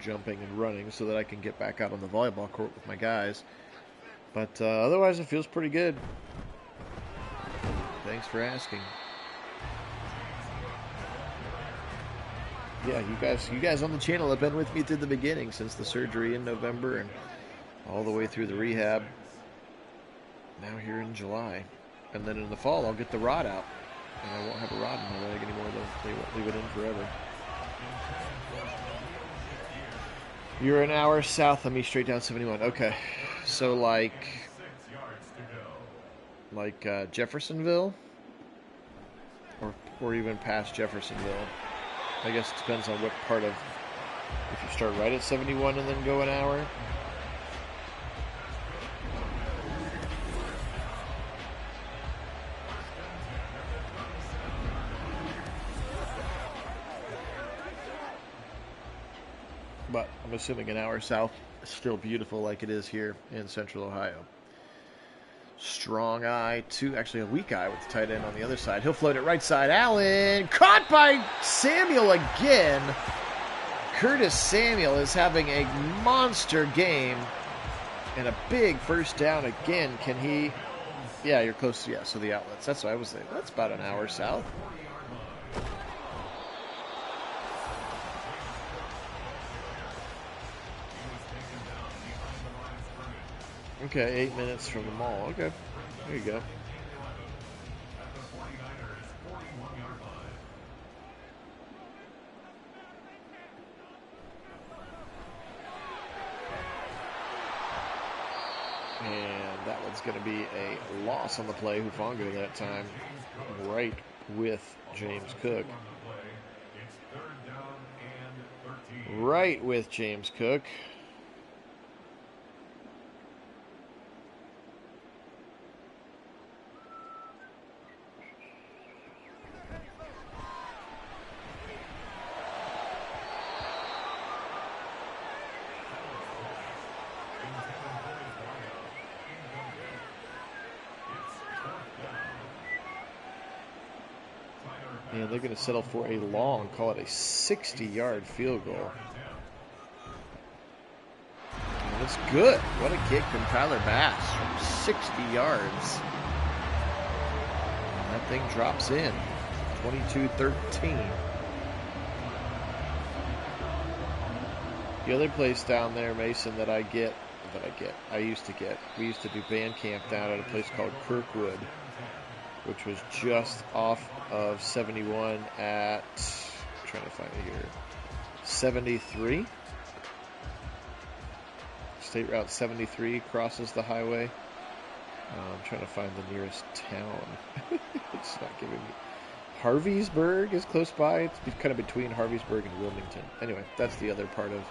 jumping and running so that I can get back out on the volleyball court with my guys. But otherwise, it feels pretty good. Thanks for asking. Yeah, you guys on the channel have been with me through the beginning, since the surgery in November and all the way through the rehab. Now here in July. And then in the fall, I'll get the rod out. And I won't have a rod in my leg anymore. They won't leave it in forever. You're an hour south of me, straight down 71. Okay. So like Jeffersonville? Or even past Jeffersonville? I guess it depends on what part of... If you start right at 71 and then go an hour... But I'm assuming an hour south is still beautiful like it is here in Central Ohio. Strong eye, actually a weak eye with the tight end on the other side. He'll float it right side. Allen, caught by Samuel again. Curtis Samuel is having a monster game and a big first down again. Can he? Yeah, you're close. Yeah, so the outlets. That's what I was thinking. That's about an hour south. Okay, 8 minutes from the mall. Okay, there you go. And that one's going to be a loss on the play. Hufanga that time, right with James Cook. Right with James Cook. And they're going to settle for a long, call it a 60-yard field goal. And it's good. What a kick from Tyler Bass from 60 yards. And that thing drops in. 22-13. The other place down there, Mason, we used to do band camp down at a place called Kirkwood, which was just off of 71 at, I'm trying to find it here, 73. State Route 73 crosses the highway. I'm trying to find the nearest town. It's not giving me. Harveysburg is close by. It's kind of between Harveysburg and Wilmington. Anyway, that's the other part of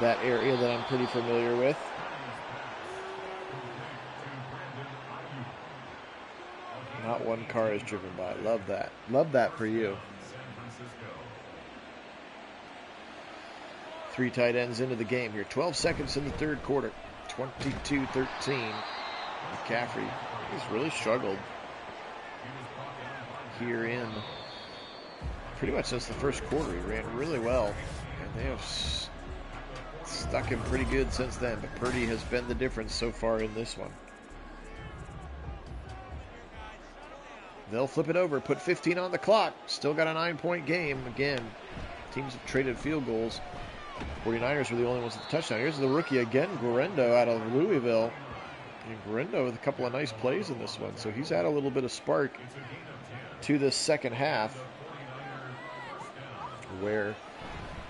that area that I'm pretty familiar with. Not one car is driven by. Love that. Love that for you. 3 tight ends into the game here. 12 seconds in the third quarter. 22-13. McCaffrey has really struggled here in pretty much since the first quarter. He ran really well, and they have stuck him pretty good since then. But Purdy has been the difference so far in this one. They'll flip it over, put 15 on the clock. Still got a 9-point game. Again, teams have traded field goals. 49ers were the only ones with the touchdown. Here's the rookie again, Guerendo out of Louisville. And Guerendo with a couple of nice plays in this one. So he's had a little bit of spark to this second half where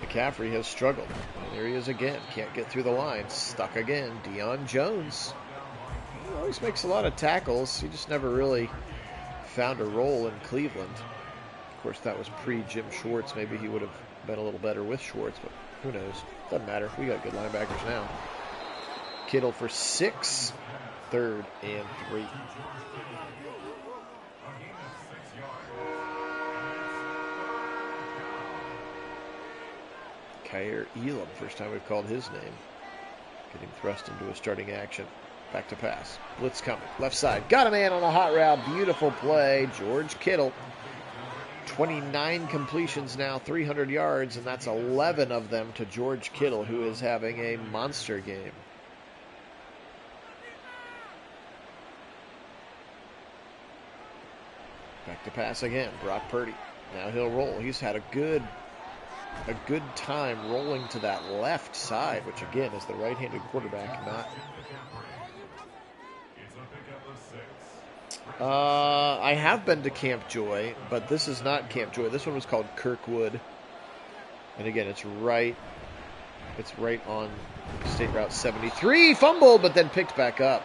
McCaffrey has struggled. And there he is again. Can't get through the line. Stuck again. Deion Jones. He always makes a lot of tackles. He just never really found a role in Cleveland. Of course, that was pre-Jim Schwartz. Maybe he would have been a little better with Schwartz, but who knows? Doesn't matter. We got good linebackers now. Kittle for 6. 3rd and 3. Kyer Elam, first time we've called his name. Getting thrust into a starting action. Back to pass. Blitz coming. Left side. Got a man on a hot route. Beautiful play. George Kittle. 29 completions now, 300 yards, and that's 11 of them to George Kittle, who is having a monster game. Back to pass again. Brock Purdy. Now he'll roll. He's had a good time rolling to that left side, which again is the right-handed quarterback, not I have been to Camp Joy, but this is not Camp Joy. This one was called Kirkwood. And again, it's right on State Route 73. Fumbled, but then picked back up.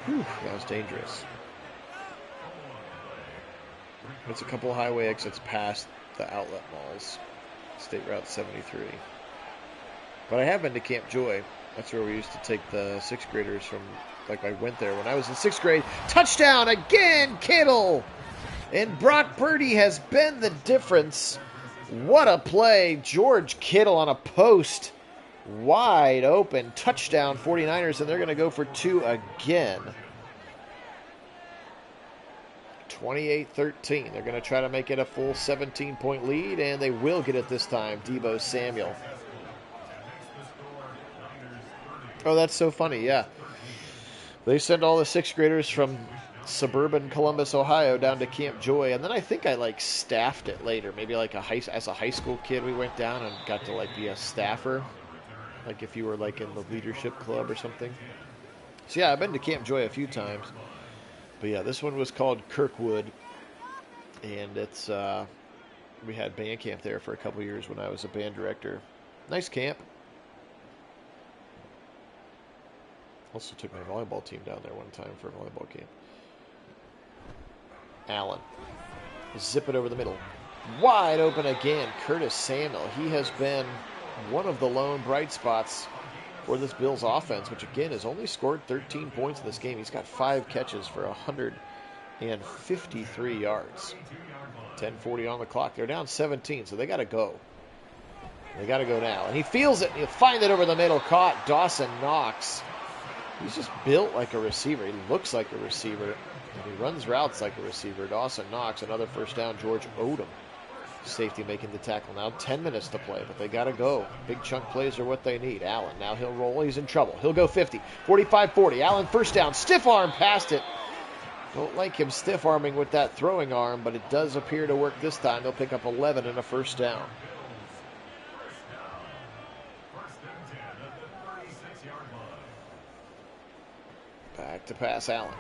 Whew, that was dangerous. It's a couple highway exits past the outlet malls. State Route 73. But I have been to Camp Joy. That's where we used to take the 6th graders from, like I went there when I was in 6th grade. Touchdown again, Kittle! And Brock Purdy has been the difference. What a play. George Kittle on a post. Wide open. Touchdown 49ers, and they're going to go for 2 again. 28-13. They're going to try to make it a full 17-point lead, and they will get it this time. Deebo Samuel. Oh, that's so funny, yeah. They send all the 6th graders from suburban Columbus, Ohio, down to Camp Joy, and then I think I staffed it later. Maybe as a high school kid, we went down and got to be a staffer, like if you were in the leadership club or something. So yeah, I've been to Camp Joy a few times, but yeah, this one was called Kirkwood, and it's we had band camp there for a couple years when I was a band director. Nice camp. Also took my volleyball team down there one time for a volleyball camp. Allen. Zip it over the middle. Wide open again. Curtis Samuel. He has been one of the lone bright spots for this Bills offense, which again has only scored 13 points in this game. He's got 5 catches for 153 yards. 10:40 on the clock. They're down 17, so they got to go. They got to go now. And he feels it. He'll find it over the middle. Caught. Dawson Knox. He's just built like a receiver. He looks like a receiver. And he runs routes like a receiver. Dawson Knox, another first down. George Odom, safety, making the tackle now. 10 minutes to play, but they got to go. Big chunk plays are what they need. Allen, now he'll roll. He's in trouble. He'll go 50, 45-40. Allen first down. Stiff arm past it. Don't like him stiff arming with that throwing arm, but it does appear to work this time. They'll pick up 11 and a first down. Back to pass Allen.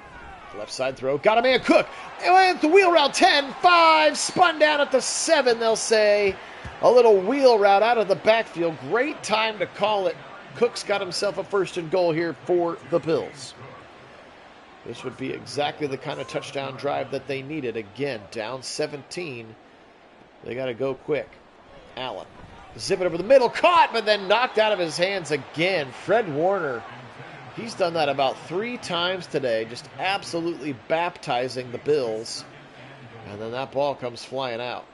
Left side throw. Got a man, Cook. It went the wheel route. 10-5. Spun down at the 7, they'll say. A little wheel route out of the backfield. Great time to call it. Cook's got himself a 1st and goal here for the Bills. This would be exactly the kind of touchdown drive that they needed. Again, down 17. They got to go quick. Allen. Zip it over the middle. Caught, but then knocked out of his hands again. Fred Warner. He's done that about 3 times today, just absolutely baptizing the Bills. And then that ball comes flying out.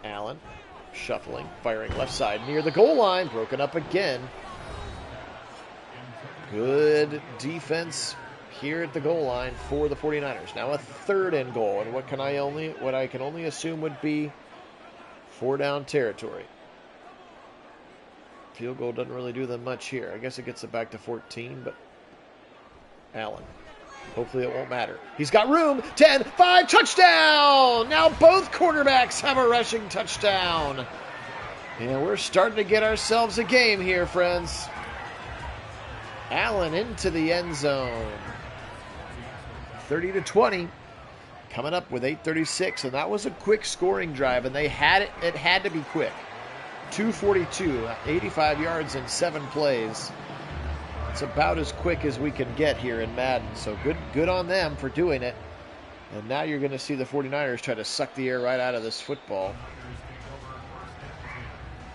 Allen, shuffling, firing left side near the goal line, broken up again. Good defense here at the goal line for the 49ers. Now a 3rd and goal, and what I can only assume would be 4-down territory. Field goal doesn't really do them much here. I guess it gets it back to 14, but Allen. Hopefully it won't matter. He's got room. 10-5, touchdown! Now both quarterbacks have a rushing touchdown. And we're starting to get ourselves a game here, friends. Allen into the end zone. 30-20. Coming up with 8:36, and that was a quick scoring drive, and it had to be quick. 242, 85 yards in 7 plays. It's about as quick as we can get here in Madden, so good on them for doing it. And now you're going to see the 49ers try to suck the air right out of this football,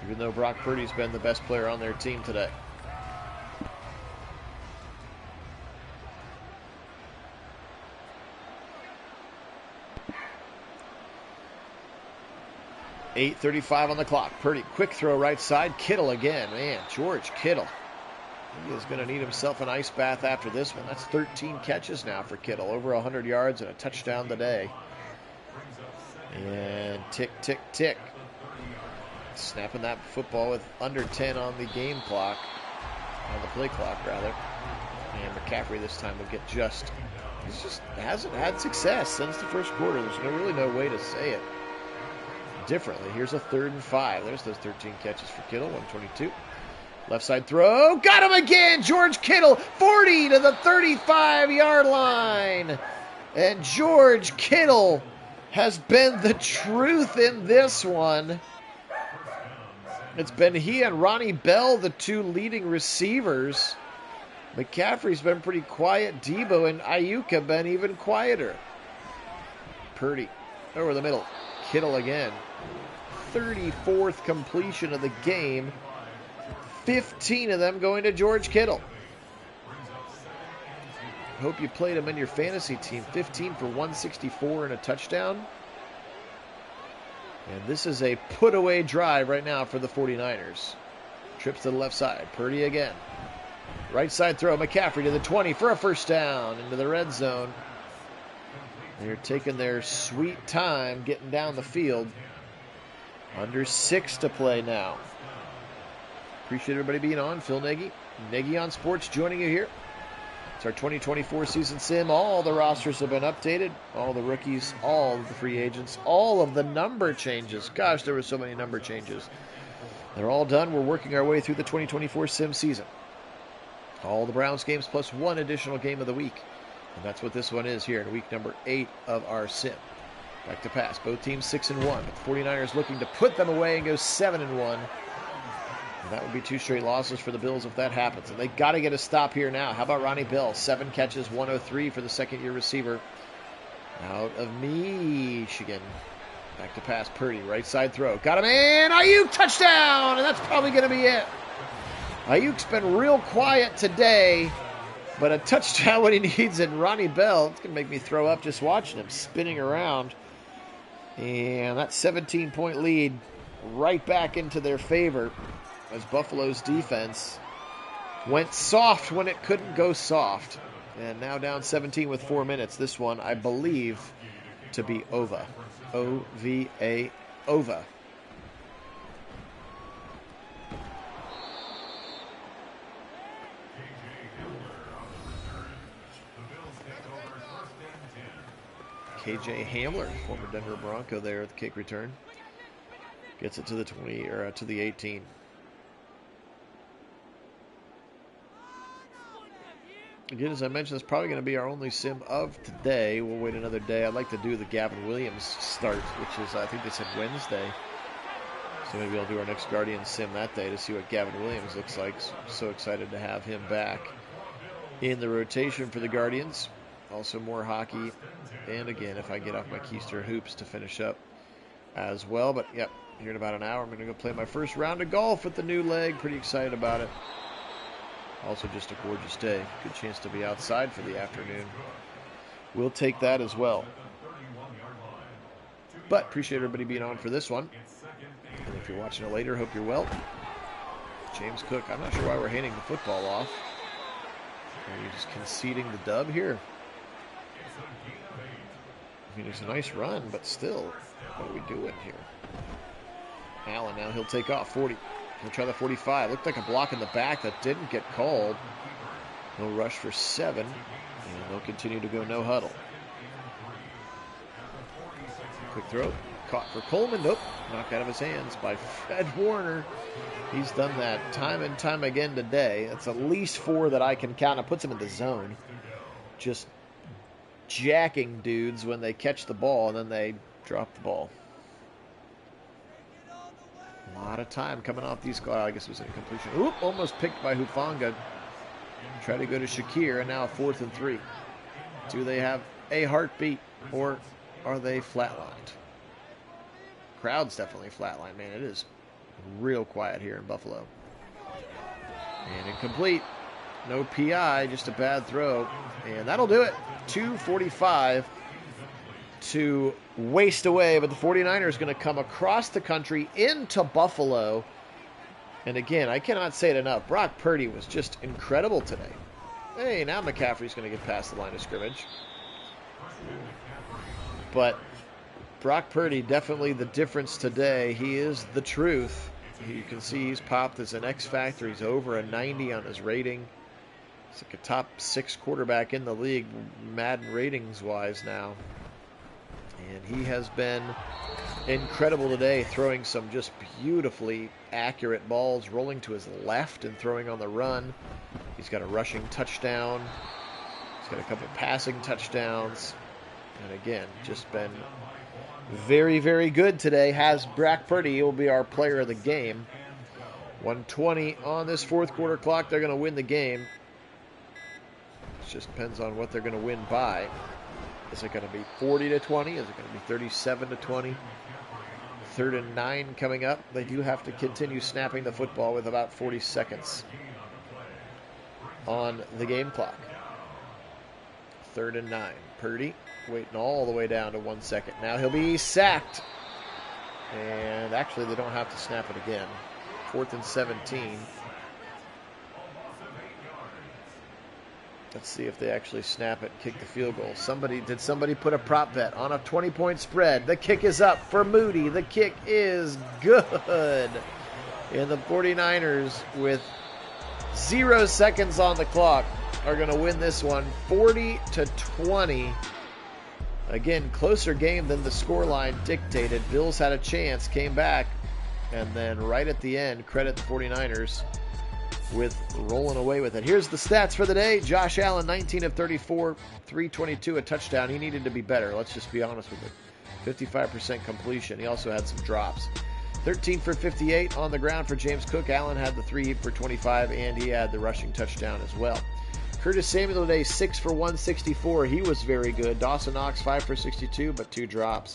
even though Brock Purdy's been the best player on their team today. .8:35 on the clock. Purdy, quick throw right side. Kittle again. Man, George Kittle. He is going to need himself an ice bath after this one. That's 13 catches now for Kittle. Over 100 yards and a touchdown today. And tick, tick, tick. Snapping that football with under 10 on the game clock. On the play clock, rather. And McCaffrey this time will get he just hasn't had success since the first quarter. There's really no way to say it. differently. Here's a 3rd and 5. There's those 13 catches for Kittle, 122. Left side throw, got him again! George Kittle, 40 to the 35-yard line. And George Kittle has been the truth in this one. It's been he and Ronnie Bell, the two leading receivers. McCaffrey's been pretty quiet. Debo and Ayuk have been even quieter. Purdy over the middle. Kittle again. 34th completion of the game. 15 of them going to George Kittle. Hope you played him in your fantasy team. 15 for 164 and a touchdown. And this is a put-away drive right now for the 49ers. Trips to the left side. Purdy again. Right side throw. McCaffrey to the 20 for a first down into the red zone. They're taking their sweet time getting down the field. Under 6 to play now. Appreciate everybody being on. Phil Nagy. Nagy on Sports joining you here. It's our 2024 season sim. All the rosters have been updated. All the rookies, all of the free agents, all of the number changes. Gosh, there were so many number changes. They're all done. We're working our way through the 2024 sim season. All the Browns games plus one additional game of the week. And that's what this one is here in week number 8 of our sim. Back to pass. Both teams 6-1. But the 49ers looking to put them away and go 7-1. And that would be 2 straight losses for the Bills if that happens. And they got to get a stop here now. How about Ronnie Bell? 7 catches, 103 for the second-year receiver out of Michigan. Back to pass. Purdy, right side throw. Got him in. Ayuk, touchdown! And that's probably going to be it. Ayuk's been real quiet today, but a touchdown when he needs it. And Ronnie Bell, it's going to make me throw up just watching him spinning around. And that 17-point lead right back into their favor as Buffalo's defense went soft when it couldn't go soft. And now down 17 with 4 minutes. This one, I believe, to be over. O-V-A, over. KJ Hamler, former Denver Bronco there at the kick return. Gets it to the 20 or to the 18. Again, as I mentioned, it's probably going to be our only sim of today. We'll wait another day. I'd like to do the Gavin Williams start, which is, I think they said Wednesday. So maybe I'll do our next Guardian sim that day to see what Gavin Williams looks like. So excited to have him back in the rotation for the Guardians. Also more hockey. And again, if I get off my Keister hoops to finish up as well. But, yep, here in about an hour, I'm going to go play my first round of golf with the new leg. Pretty excited about it. Also just a gorgeous day. Good chance to be outside for the afternoon. We'll take that as well. But appreciate everybody being on for this one. And if you're watching it later, hope you're well. James Cook, I'm not sure why we're handing the football off. Are you just conceding the dub here? I mean, it's a nice run, but still, what are we doing here? Allen, now he'll take off, 40. He'll try the 45. Looked like a block in the back that didn't get called. He'll rush for 7, and they'll continue to go no huddle. Quick throw, caught for Coleman. Nope, knocked out of his hands by Fred Warner. He's done that time and time again today. That's at least 4 that I can count. It puts him in the zone. Just jacking dudes when they catch the ball, and then they drop the ball. A lot of time coming off these. I guess it was an incompletion. Oop, almost picked by Hufanga. Try to go to Shakir, and now a 4th and 3. Do they have a heartbeat, or are they flatlined? Crowd's definitely flatlined, man. It is real quiet here in Buffalo. And incomplete. No PI, just a bad throw. And that'll do it. 2:45 to waste away, but the 49ers going to come across the country into Buffalo. And again, I cannot say it enough. Brock Purdy was just incredible today. Hey, now McCaffrey's going to get past the line of scrimmage. But Brock Purdy, definitely the difference today. He is the truth. You can see he's popped as an X factor. He's over a 90 on his rating. He's like a top 6 quarterback in the league, Madden ratings-wise now. And he has been incredible today, throwing some just beautifully accurate balls, rolling to his left and throwing on the run. He's got a rushing touchdown. He's got a couple passing touchdowns. And again, just been very, very good today. Has Brock Purdy. He will be our player of the game. 1:20 on this fourth quarter clock. They're going to win the game. It just depends on what they're going to win by. Is it going to be 40-20? Is it going to be 37-20? 3rd and 9 coming up. They do have to continue snapping the football with about 40 seconds on the game clock. 3rd and 9. Purdy waiting all the way down to 1 second. Now he'll be sacked. And actually they don't have to snap it again. 4th and 17. Let's see if they actually snap it and kick the field goal. Did somebody put a prop bet on a 20-point spread? The kick is up for Moody. The kick is good. And the 49ers, with 0 seconds on the clock, are going to win this one 40-20. Again, closer game than the scoreline dictated. Bills had a chance, came back, and then right at the end, credit the 49ers with rolling away with it. Here's the stats for the day. Josh Allen, 19 of 34, 322, a touchdown. He needed to be better. Let's just be honest with it. 55% completion. He also had some drops. 13 for 58 on the ground for James Cook. Allen had the 3 for 25, and he had the rushing touchdown as well. Curtis Samuel today, 6 for 164. He was very good. Dawson Knox, 5 for 62, but 2 drops.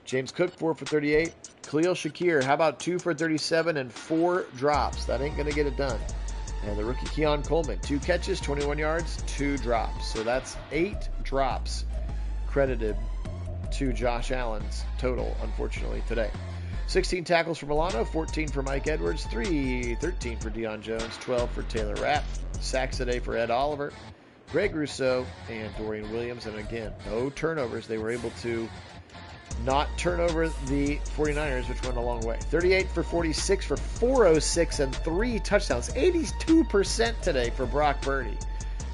James Cook, 4 for 38. Khalil Shakir, how about 2 for 37 and 4 drops? That ain't going to get it done. And the rookie Keon Coleman, 2 catches, 21 yards, 2 drops. So that's 8 drops credited to Josh Allen's total, unfortunately, today. 16 tackles for Milano, 14 for Mike Edwards, 13 for Deion Jones, 12 for Taylor Rapp. Sacks today for Ed Oliver, Greg Rousseau, and Dorian Williams. And again, no turnovers. They were able to not turn over the 49ers, which went a long way. 38 for 46 for 406 and 3 touchdowns. 82% today for Brock Purdy.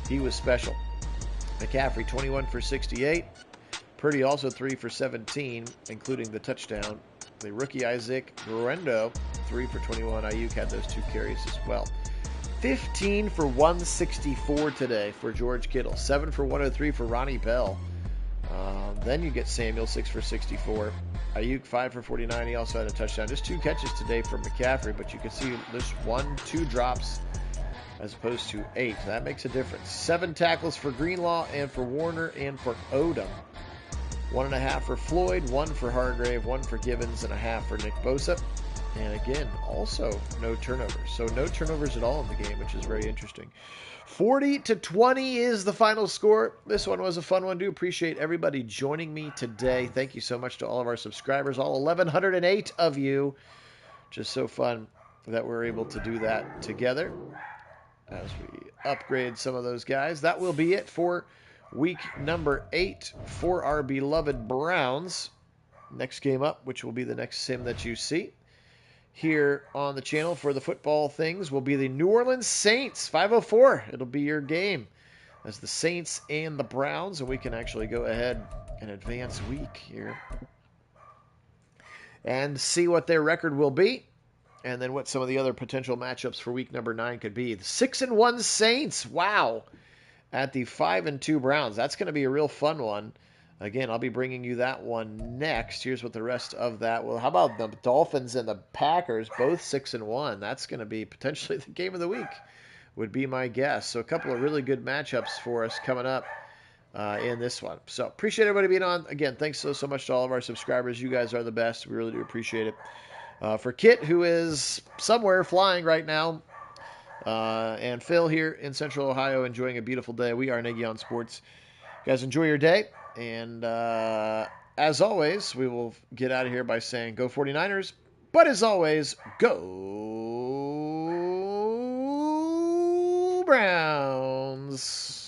He was special. McCaffrey, 21 for 68. Purdy also 3 for 17, including the touchdown. The rookie Isaac Guerrero, 3 for 21. Ayuk had those 2 carries as well. 15 for 164 today for George Kittle. 7 for 103 for Ronnie Bell. Then you get Samuel, 6 for 64. Ayuk, 5 for 49. He also had a touchdown. Just 2 catches today for McCaffrey, but you can see just 1-2 drops as opposed to 8. That makes a difference. 7 tackles for Greenlaw and for Warner and for Odom. 1.5 for Floyd, 1 for Hargrave, 1 for Gibbons, and a half for Nick Bosa. And again, also no turnovers. So no turnovers at all in the game, which is very interesting. 40-20 is the final score. This one was a fun one. Do appreciate everybody joining me today. Thank you so much to all of our subscribers, all 1,108 of you. Just so fun that we're able to do that together as we upgrade some of those guys. That will be it for week number 8 for our beloved Browns. Next game up, which will be the next sim that you see here on the channel for the football things, will be the New Orleans Saints. 5:04. It'll be your game as the Saints and the Browns, and we can actually go ahead and advance week here and see what their record will be, and then what some of the other potential matchups for week number 9 could be. The 6-1 Saints, wow, at the 5-2 Browns. That's going to be a real fun one. Again, I'll be bringing you that one next. Here's what the rest of that will. How about the Dolphins and the Packers, both 6-1? That's going to be potentially the game of the week, would be my guess. So a couple of really good matchups for us coming up in this one. So appreciate everybody being on. Again, thanks so much to all of our subscribers. You guys are the best. We really do appreciate it. For Kit, who is somewhere flying right now, and Phil here in Central Ohio enjoying a beautiful day. We are Nagy on Sports. You guys enjoy your day. And as always, we will get out of here by saying go 49ers. But as always, go Browns.